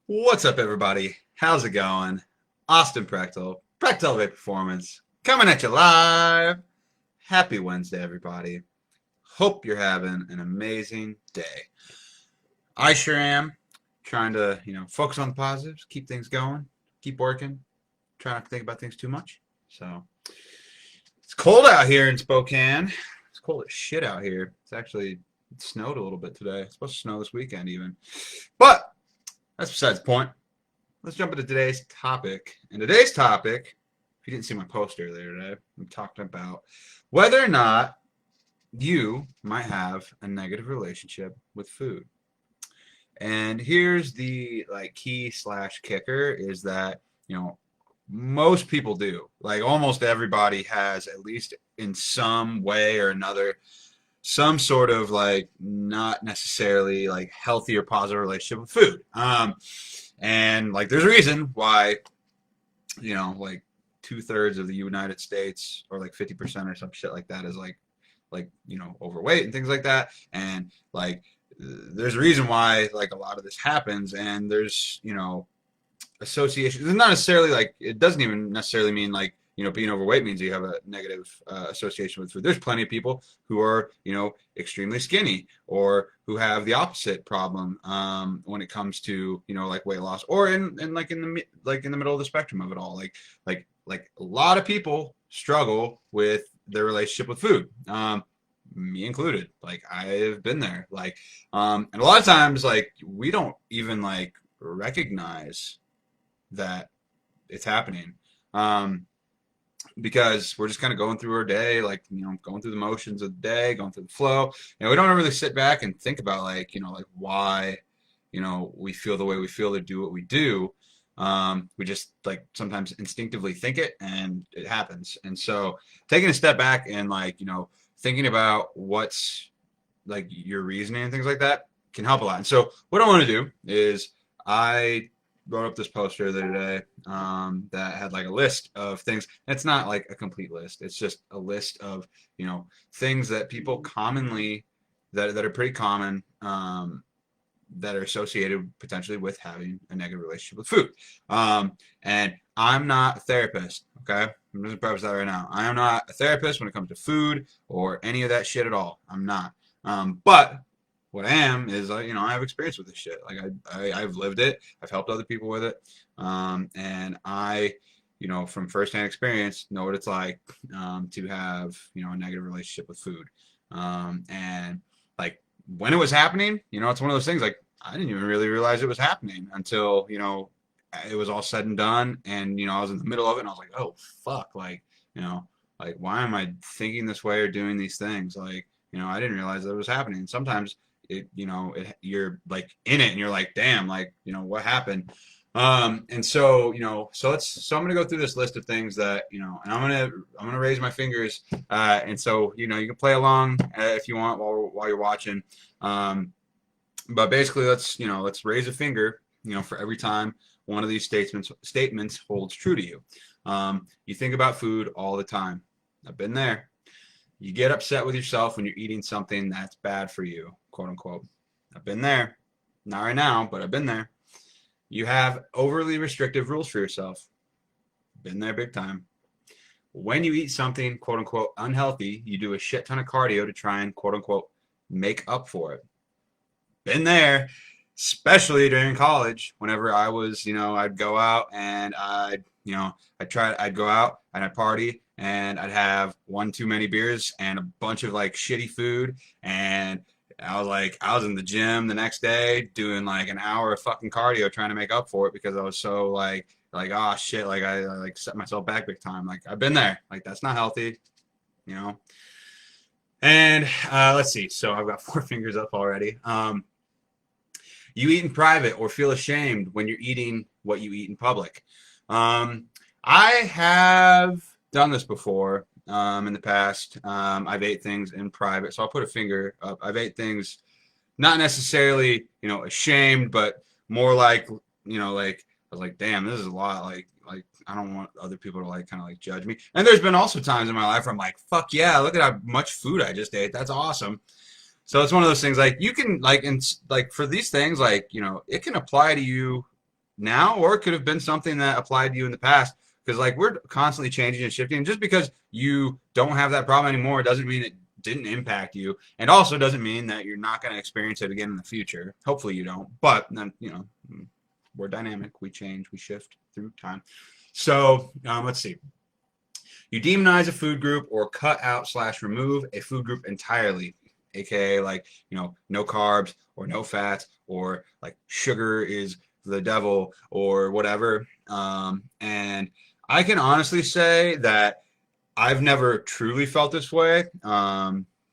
What's up, everybody? How's it going? Austin Prechtel, Prechtel Elevate Performance, coming at you live. Happy Wednesday, everybody. Hope you're having an amazing day. I sure am. Trying to, focus on the positives, keep things going, keep working, try not to think about things too much. So, it's cold out here in Spokane. It's cold as shit out here. It snowed a little bit today. It's supposed to snow this weekend, even. But that's besides the point. Let's jump into today's topic. And today's topic, if you didn't see my post earlier today, I'm talking about whether or not you might have a negative relationship with food. And here's the key slash kicker is that, most people do. Like almost everybody has at least in some way or another some sort of not necessarily healthy or positive relationship with food. And there's a reason why, two-thirds of the United States or 50% or some shit like that is overweight and things like that. And there's a reason why a lot of this happens. And there's, association. It's not necessarily it doesn't even necessarily mean being overweight means you have a negative association with food. There's plenty of people who are, extremely skinny or who have the opposite problem when it comes to, weight loss or in the middle of the spectrum of it all. Like a lot of people struggle with their relationship with food. Me included. I've been there. And a lot of times we don't even recognize that it's happening. Because we're just kind of going through our day, going through the motions of the day, going through the flow. We don't really sit back and think about why, we feel the way we feel to do what we do. We just sometimes instinctively think it and it happens. And so taking a step back and thinking about what's your reasoning and things like that can help a lot. And so what I want to do is I wrote up this poster the other day that had a list of things. It's not a complete list. It's just a list of things that people commonly that are pretty common that are associated potentially with having a negative relationship with food. And I'm not a therapist. Okay, I'm just gonna preface that right now. I am not a therapist when it comes to food or any of that shit at all. I'm not. But what I am is, I have experience with this shit. I've lived it. I've helped other people with it. And I, from firsthand experience, know what it's like to have, a negative relationship with food. And when it was happening, it's one of those things I didn't even really realize it was happening until, it was all said and done. And, I was in the middle of it and I was like, oh, fuck. Why am I thinking this way or doing these things? I didn't realize that it was happening. Sometimes you're in it and you're like, damn, what happened? And so, so I'm gonna go through this list of things that, and I'm gonna raise my fingers. And so, you can play along if you want while you're watching. But basically let's raise a finger, for every time one of these statements holds true to you. You think about food all the time. I've been there. You get upset with yourself when you're eating something that's bad for you, quote unquote. I've been there. Not right now, but I've been there. You have overly restrictive rules for yourself. Been there big time. When you eat something, quote unquote, unhealthy, you do a shit ton of cardio to try and, quote unquote, make up for it. Been there, especially during college. Whenever I was, I'd go out and I'd go out and I'd party and I'd have one too many beers and a bunch of shitty food. And I was in the gym the next day doing an hour of fucking cardio trying to make up for it because I was so oh shit, I set myself back big time. I've been there. That's not healthy, And let's see. So I've got 4 fingers up already. You eat in private or feel ashamed when you're eating what you eat in public. I have done this before in the past. I've ate things in private, so I'll put a finger up. I've ate things not necessarily, ashamed, but more I was like, damn, this is a lot. I don't want other people to kind of judge me. And there's been also times in my life where I'm like, fuck yeah, look at how much food I just ate. That's awesome. So it's one of those things you can and for these things it can apply to you now, or it could have been something that applied to you in the past. Because like we're constantly changing and shifting. Just because you don't have that problem anymore doesn't mean it didn't impact you, and also doesn't mean that you're not going to experience it again in the future. Hopefully you don't. But then we're dynamic. We change. We shift through time. So let's see. You demonize a food group or cut out / remove a food group entirely, aka like no carbs or no fats or like sugar is the devil or whatever. And I can honestly say that I've never truly felt this way.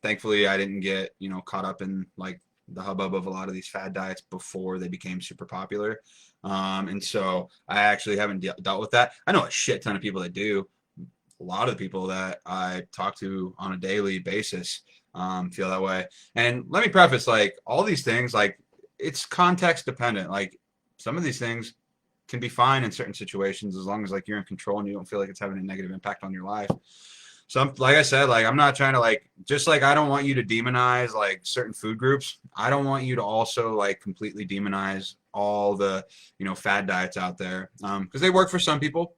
Thankfully, I didn't get caught up in like the hubbub of a lot of these fad diets before they became super popular. And so I actually haven't dealt with that. I know a shit ton of people that do. A lot of the people that I talk to on a daily basis feel that way. And let me preface, like all these things, like it's context dependent. Like some of these things can be fine in certain situations as long as like you're in control and you don't feel like it's having a negative impact on your life. So like I said, like I'm not trying to like just like I don't want you to demonize like certain food groups. I don't want you to also like completely demonize all the fad diets out there because they work for some people.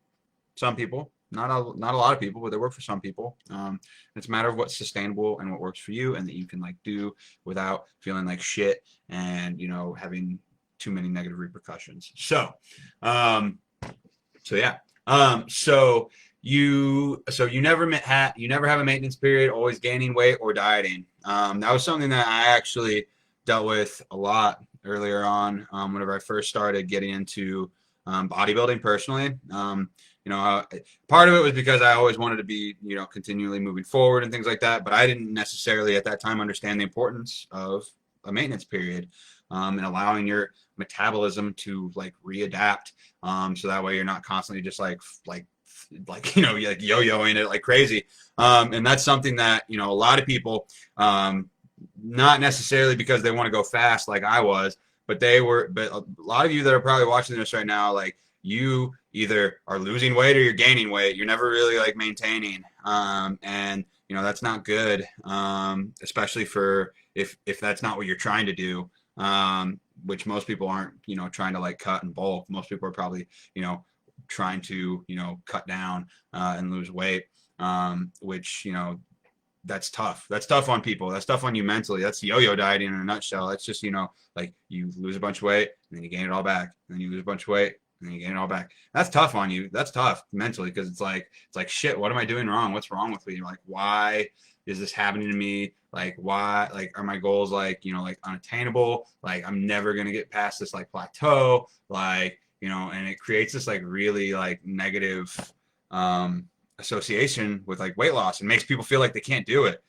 Some people, not a lot of people, but they work for some people. It's a matter of what's sustainable and what works for you, and that you can like do without feeling like shit and having too many negative repercussions. So, yeah. You never have a maintenance period, always gaining weight or dieting. That was something that I actually dealt with a lot earlier on whenever I first started getting into bodybuilding personally. Part of it was because I always wanted to be, continually moving forward and things like that. But I didn't necessarily at that time understand the importance of a maintenance period and allowing your metabolism to like readapt. So that way you're not constantly just like yo-yoing it like crazy. And that's something that, a lot of people, not necessarily because they want to go fast like I was, but a lot of you that are probably watching this right now, like you either are losing weight or you're gaining weight. You're never really like maintaining. And that's not good. Especially for if that's not what you're trying to do. Which most people aren't, trying to like cut and bulk. Most people are probably, trying to, cut down and lose weight. Which, that's tough. That's tough on people. That's tough on you mentally. That's yo-yo dieting in a nutshell. That's just, like you lose a bunch of weight and then you gain it all back. And then you lose a bunch of weight and then you gain it all back. That's tough on you. That's tough mentally because it's like shit, what am I doing wrong? What's wrong with me? Like, why is this happening to me? Like, why, like, are my goals like, like unattainable? Like, I'm never going to get past this like plateau. Like, and it creates this like really like negative association with like weight loss and makes people feel like they can't do it,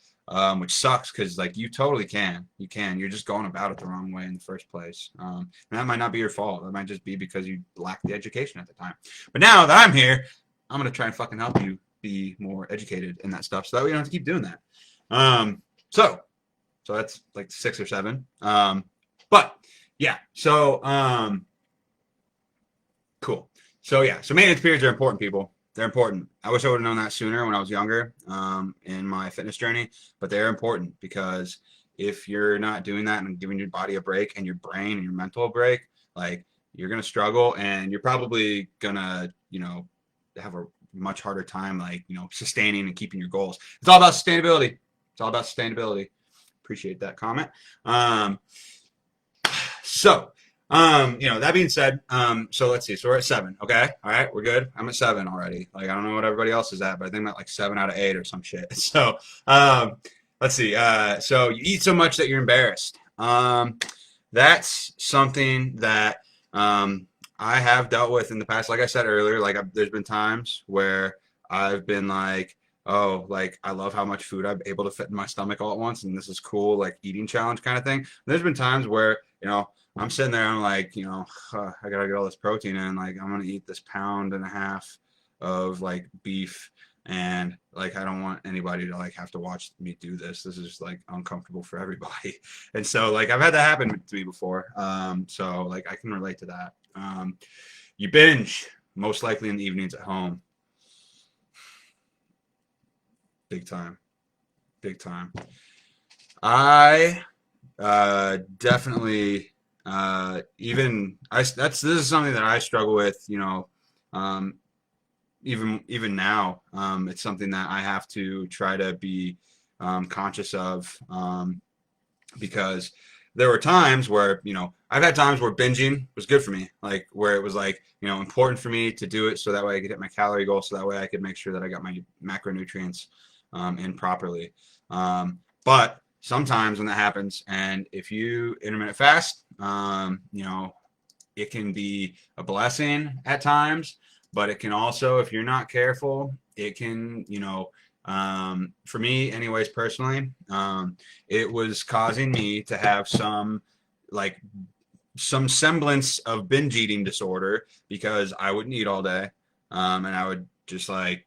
which sucks because like you totally can. You're just going about it the wrong way in the first place. And that might not be your fault. That might just be because you lacked the education at the time. But now that I'm here, I'm gonna try and fucking help you be more educated in that stuff so that we don't have to keep doing that. So that's like 6 or 7. But yeah, so cool. So yeah, so maintenance periods are important, people. They're important. I wish I would have known that sooner when I was younger in my fitness journey, but they're important because if you're not doing that and giving your body a break and your brain and your mental a break, like you're going to struggle and you're probably going to, have a much harder time, like, sustaining and keeping your goals. It's all about sustainability. It's all about sustainability. Appreciate that comment. That being said, so let's see. So we're at 7. Okay. All right. We're good. I'm at 7 already. Like, I don't know what everybody else is at, but I think I'm at like 7 out of 8 or some shit. So, let's see. So you eat so much that you're embarrassed. That's something that, I have dealt with in the past. Like I said earlier, like there's been times where I've been like, oh, like I love how much food I'm able to fit in my stomach all at once, and this is cool, like eating challenge kind of thing. And there's been times where, I'm sitting there, I'm like, I gotta get all this protein in, like I'm gonna eat this 1.5 pounds of like beef, and like I don't want anybody to like have to watch me do this. This is like uncomfortable for everybody. And so like I've had that happen to me before. So like I can relate to that. You binge, most likely in the evenings at home. Big time. Big time. I definitely Even this is something that I struggle with, um, even now. It's something that I have to try to be conscious of, because there were times where, I've had times where binging was good for me, like where it was like, important for me to do it so that way I could hit my calorie goal, so that way I could make sure that I got my macronutrients in properly. But sometimes when that happens, and if you intermittent fast, it can be a blessing at times, but it can also, if you're not careful, it can, for me, anyways, personally, it was causing me to have like, some semblance of binge eating disorder because I wouldn't eat all day, and I would just like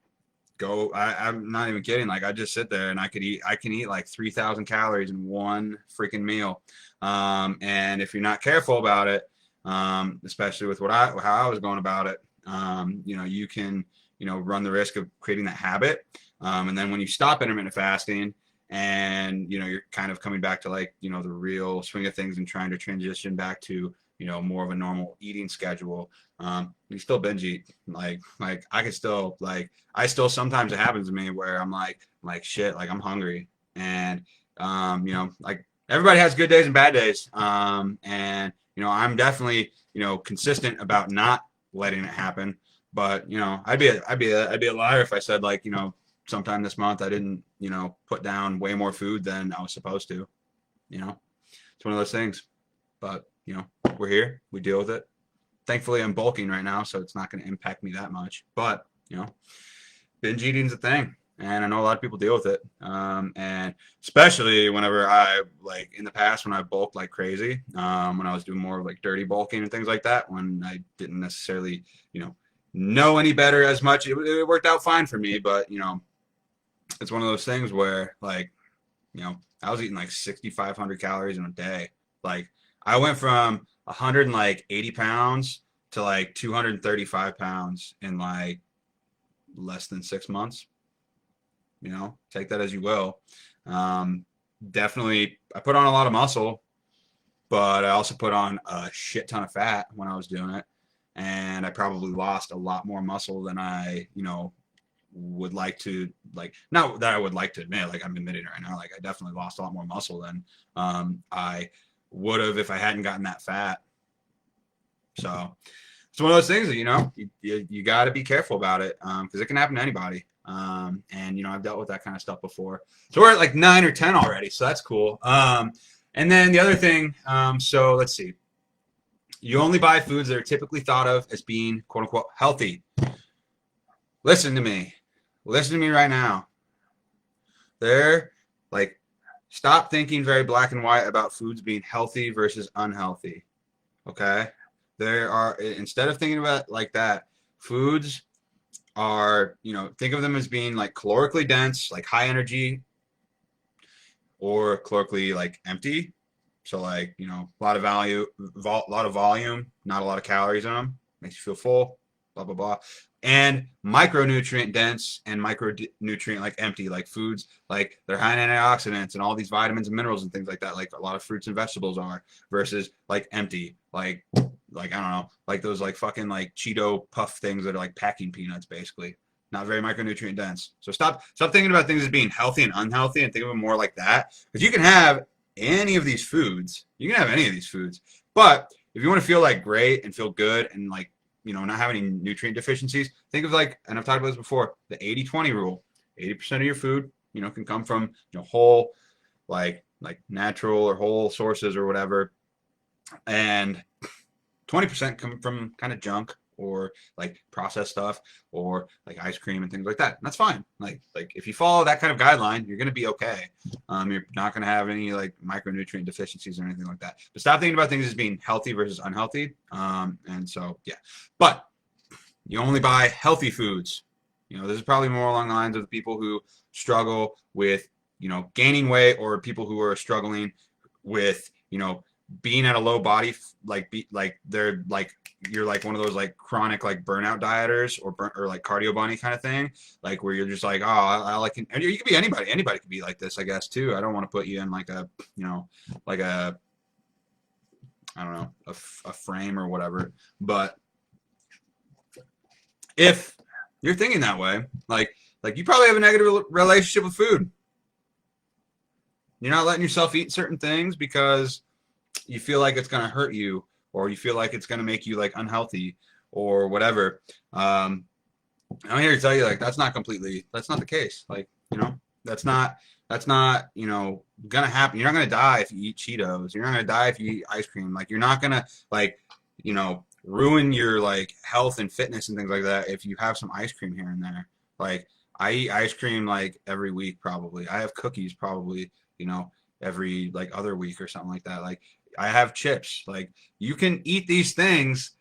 go. I'm not even kidding. Like I just sit there and I can eat like 3,000 calories in one freaking meal, and if you're not careful about it, especially with how I was going about it, you can run the risk of creating that habit, and then when you stop intermittent fasting and you're kind of coming back to like the real swing of things and trying to transition back to more of a normal eating schedule, you still binge eat. Like I could still I still, sometimes it happens to me where I'm like shit, like I'm hungry, and like everybody has good days and bad days, and I'm definitely consistent about not letting it happen. But I'd be a liar if I said like sometime this month I didn't put down way more food than I was supposed to. It's one of those things. But we're here, we deal with it. Thankfully I'm bulking right now, so it's not going to impact me that much. But binge eating is a thing, and I know a lot of people deal with it, and especially whenever I like in the past when I bulked like crazy, when I was doing more of like dirty bulking and things like that, when I didn't necessarily know any better as much, it worked out fine for me. But it's one of those things where like I was eating like 6,500 calories in a day. Like I went from 180 pounds to like 235 pounds in like less than 6 months. Take that as you will. Definitely, I put on a lot of muscle, but I also put on a shit ton of fat when I was doing it. And I probably lost a lot more muscle than I, would like to, like, not that I would like to admit, like I'm admitting right now, like I definitely lost a lot more muscle than I would have if I hadn't gotten that fat. So it's one of those things that, you got to be careful about it, because it can happen to anybody. And, I've dealt with that kind of stuff before. So we're at like 9 or 10 already. So that's cool. And then the other thing, so let's see. You only buy foods that are typically thought of as being quote unquote healthy. Listen to me. Listen to me right now. They're like, stop thinking very black and white about foods being healthy versus unhealthy. Okay? Instead of thinking about it like that, foods are, think of them as being like calorically dense, like high energy, or calorically like empty. So like, a lot of volume, not a lot of calories in them, makes you feel full, blah, blah, blah. And micronutrient dense and micronutrient like empty, like foods, like they're high in antioxidants and all these vitamins and minerals and things like that, like a lot of fruits and vegetables are, versus like empty, like I don't know, like those like fucking like Cheeto puff things that are like packing peanuts, basically. Not very micronutrient dense. So stop thinking about things as being healthy and unhealthy, and think of them more like that. Because you can have any of these foods. You can have any of these foods. But if you want to feel like great and feel good and like, not have any nutrient deficiencies, think of like, and I've talked about this before, the 80-20 rule. 80% of your food, can come from, whole, like natural or whole sources or whatever. And 20% come from kind of junk or like processed stuff or like ice cream and things like that. And that's fine. Like if you follow that kind of guideline, you're going to be okay. You're not going to have any like micronutrient deficiencies or anything like that. But stop thinking about things as being healthy versus unhealthy. And so, yeah. But you only buy healthy foods. This is probably more along the lines of the people who struggle with, gaining weight, or people who are struggling with, being at a low body, they're like, you're like one of those like chronic like burnout dieters or like cardio bunny kind of thing, like where you're just like, oh, I like, and you could be anybody could be like this, I guess, too. I don't want to put you in like a like a I don't know, a frame or whatever. But if you're thinking that way, like you probably have a negative relationship with food. You're not letting yourself eat certain things because you feel like it's going to hurt you, or you feel like it's going to make you like unhealthy or whatever. I'm here to tell you, like, that's not the case. Like, that's not, gonna happen. You're not gonna die if you eat Cheetos. You're not gonna die if you eat ice cream. Like, you're not gonna, like, ruin your, like, health and fitness and things like that if you have some ice cream here and there. Like, I eat ice cream, like, every week, probably. I have cookies, probably, every, like, other week or something like that. Like, I have chips. Like, you can eat these things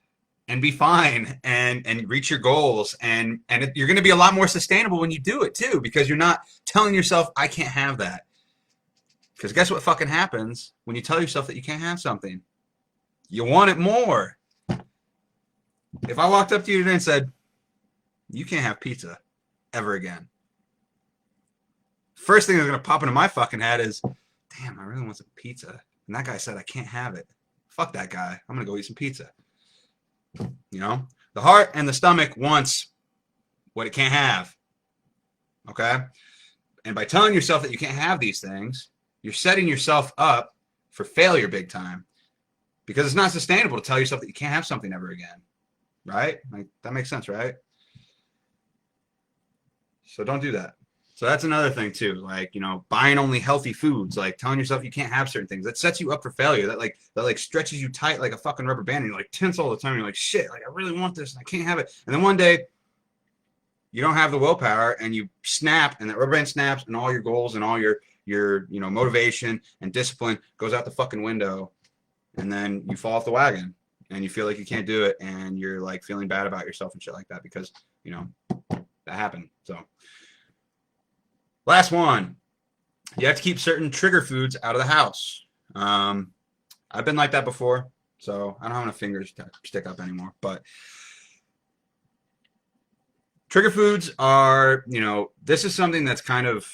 and be fine and reach your goals, and you're going to be a lot more sustainable when you do it too, because you're not telling yourself I can't have that. Because guess what fucking happens when you tell yourself that you can't have something? You want it more. If I walked up to you today and said, you can't have pizza ever again, first thing that's going to pop into my fucking head is, damn, I really want some pizza, and that guy said I can't have it. Fuck that guy. I'm going to go eat some pizza. The heart and the stomach wants what it can't have. Okay? And by telling yourself that you can't have these things, you're setting yourself up for failure big time. Because it's not sustainable to tell yourself that you can't have something ever again. Right? Like, that makes sense, right? So don't do that. So that's another thing too. Like, buying only healthy foods, like telling yourself you can't have certain things. That sets you up for failure. That stretches you tight like a fucking rubber band, and you're like tense all the time. You're like, shit, like I really want this and I can't have it. And then one day you don't have the willpower and you snap, and that rubber band snaps, and all your goals and all your motivation and discipline goes out the fucking window, and then you fall off the wagon and you feel like you can't do it, and you're like feeling bad about yourself and shit like that because that happened. So last one, you have to keep certain trigger foods out of the house. I've been like that before, so I don't have enough fingers to stick up anymore. But trigger foods are, this is something that's kind of,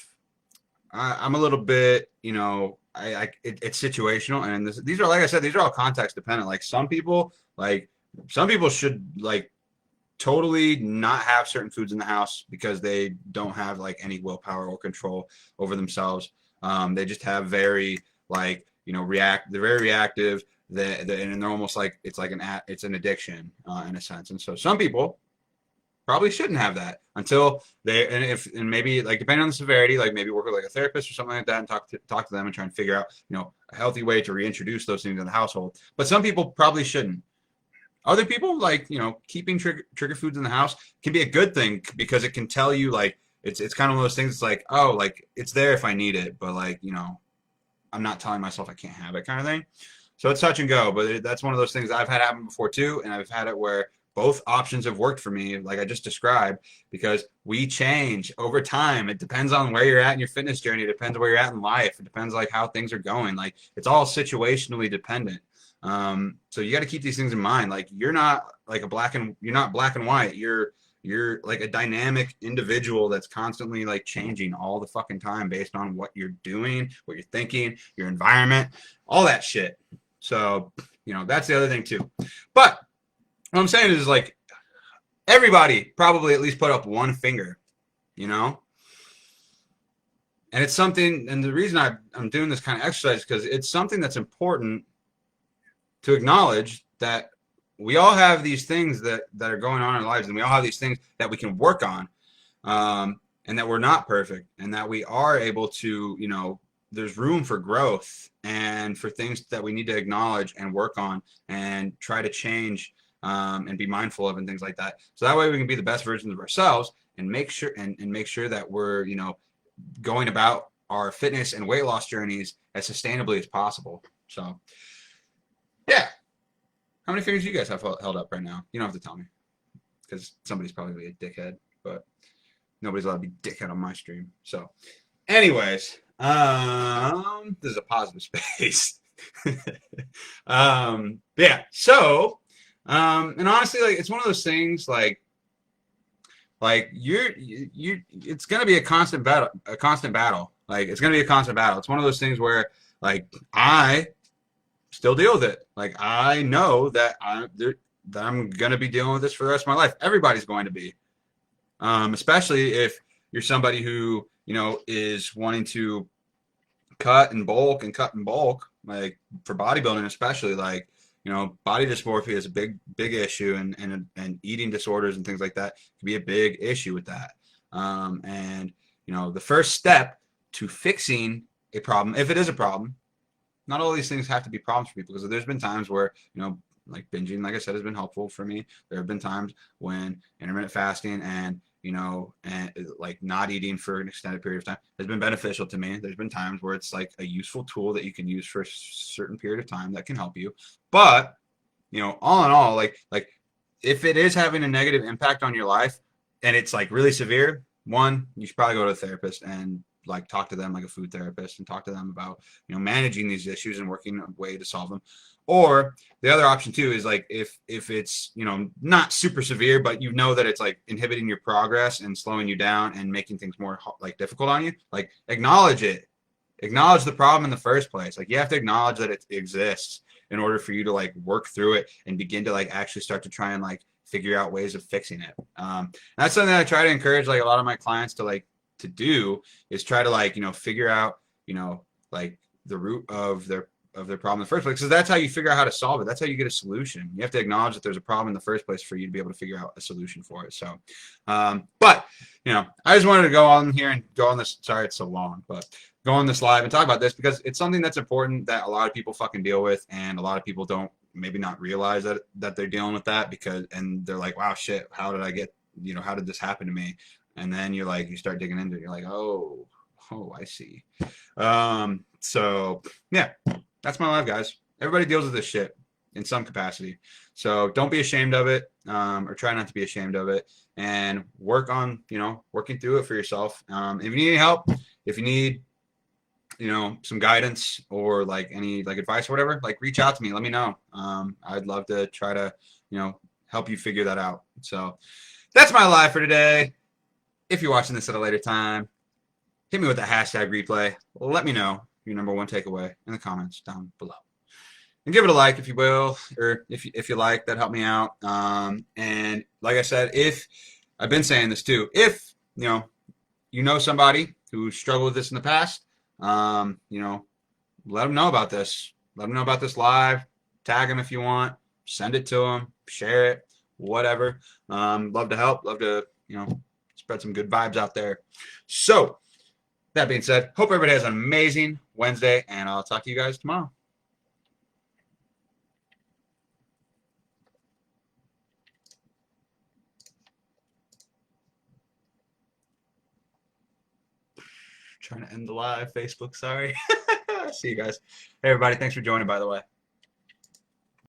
I'm a little bit, it's situational, and these are, like I said, these are all context dependent. Like some people should like totally not have certain foods in the house because they don't have like any willpower or control over themselves. They just have very like, they're very reactive. And they're almost like, it's an addiction in a sense. And so some people probably shouldn't have that until and maybe like, depending on the severity, like maybe work with like a therapist or something like that and talk to them and try and figure out, a healthy way to reintroduce those things in the household. But some people probably shouldn't. Other people, like, keeping trigger foods in the house can be a good thing because it can tell you, like, it's kind of one of those things. It's like, oh, like, it's there if I need it, but, like, I'm not telling myself I can't have it kind of thing. So it's touch and go, but that's one of those things I've had happen before, too, and I've had it where both options have worked for me, like I just described, because we change over time. It depends on where you're at in your fitness journey. It depends where you're at in life. It depends, like, how things are going. Like, it's all situationally dependent. So you got to keep these things in mind. Like, you're not like you're not black and white. You're like a dynamic individual that's constantly like changing all the fucking time based on what you're doing, what you're thinking, your environment, all that shit. So, that's the other thing too. But what I'm saying is, like, everybody probably at least put up one finger, and it's something, and the reason I'm doing this kind of exercise is because it's something that's important to acknowledge, that we all have these things that are going on in our lives, and we all have these things that we can work on, and that we're not perfect, and that we are able to, there's room for growth and for things that we need to acknowledge and work on and try to change, and be mindful of and things like that. So that way we can be the best versions of ourselves and make sure that we're, going about our fitness and weight loss journeys as sustainably as possible. So yeah. How many fingers do you guys have held up right now? You don't have to tell me, because somebody's probably a dickhead, but nobody's allowed to be dickhead on my stream. So anyways, this is a positive space. Yeah. So, and honestly, like, it's one of those things, like it's going to be a constant battle. Like, it's going to be a constant battle. It's one of those things where, like, I still deal with it. Like I know that I'm gonna be dealing with this for the rest of my life. Everybody's going to be, especially if you're somebody who is wanting to cut and bulk, like for bodybuilding especially. Like body dysmorphia is a big issue, and eating disorders and things like that can be a big issue with that. And the first step to fixing a problem, if it is a problem, not all these things have to be problems for people, because there's been times where like binging, like I said, has been helpful for me. There have been times when intermittent fasting and like not eating for an extended period of time has been beneficial to me. There's been times where it's like a useful tool that you can use for a certain period of time that can help you. But all in all, like if it is having a negative impact on your life and it's like really severe, one, you should probably go to a therapist and like talk to them like a food therapist, and talk to them about managing these issues and working a way to solve them. Or the other option too is like if it's not super severe, but that it's like inhibiting your progress and slowing you down and making things more like difficult on you, like acknowledge it. Acknowledge the problem in the first place. Like you have to acknowledge that it exists in order for you to like work through it and begin to like actually start to try and like figure out ways of fixing it. That's something that I try to encourage like a lot of my clients to like to do, is try to like figure out like the root of their problem in the first place, because that's how you figure out how to solve it. That's how you get a solution. You have to acknowledge that there's a problem in the first place for you to be able to figure out a solution for it. So but I just wanted to go on here and go on this, sorry it's so long, but go on this live and talk about this, because it's something that's important that a lot of people fucking deal with, and a lot of people don't maybe not realize that they're dealing with that, because and they're like, wow, shit, how did I get how did this happen to me? And then you're like, you start digging into it, you're like, oh, I see. So yeah, that's my life, guys. Everybody deals with this shit in some capacity. So don't be ashamed of it, or try not to be ashamed of it, and work on, working through it for yourself. If you need any help, if you need, some guidance or like any like advice or whatever, like reach out to me, let me know. I'd love to try to, help you figure that out. So that's my live for today. If you're watching this at a later time, hit me with the hashtag replay. Let me know your number one takeaway in the comments down below. And give it a like if you will, or if you like, that help me out. And like I said, if I've been saying this too, if somebody who struggled with this in the past, let them know about this. Let them know about this live. Tag them if you want. Send it to them. Share it. Whatever. Love to help. Love to spread some good vibes out there. So that being said, hope everybody has an amazing Wednesday, and I'll talk to you guys tomorrow. Trying to end the live, Facebook, sorry. See you guys. Hey, everybody, thanks for joining, by the way.